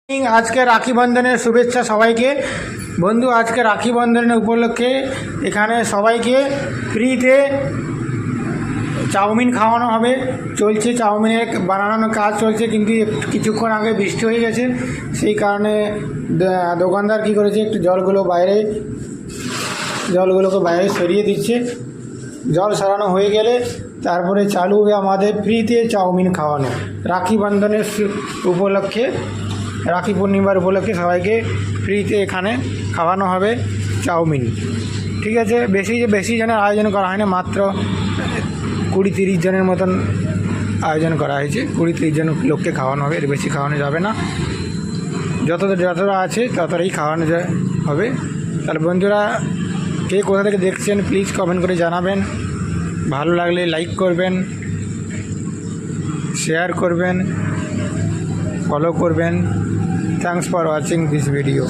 আজকে রাখি বন্ধনের শুভেচ্ছা সবাইকে। বন্ধু, আজকে রাখি বন্ধনের উপলক্ষে এখানে সবাইকে ফ্রিতে চাউমিন খাওয়ানো হবে। চলছে চাউমিনের বানানোর কাজ চলছে, কিন্তু কিছুক্ষণ আগে বৃষ্টি হয়ে গেছে, সেই কারণে দোকানদার কী করেছে, একটু জলগুলোকে বাইরে সরিয়ে দিচ্ছে। জল সরানো হয়ে গেলে তারপরে চালু হবে আমাদের ফ্রিতে চাউমিন খাওয়ানো। রাখি বন্ধনের উপলক্ষে, রাখি পূর্ণিমার উপলক্ষে সবাইকে ফ্রিতে এখানে খাওয়ানো হবে চাউমিন। ঠিক আছে, বেশি জনের আয়োজন করা হয় না, মাত্র 20-30 জনের মতন আয়োজন করা হয়েছে। 20-30 জন লোককে খাওয়ানো হবে, এর বেশি খাওয়ানো যাবে না। যতটা আছে ততটাই খাওয়ানো হবে। তাহলে বন্ধুরা, কে কোথা থেকে দেখছেন প্লিজ কমেন্ট করে জানাবেন। ভালো লাগলে লাইক করবেন, শেয়ার করবেন, ফলো করবেন। Thanks for watching this video.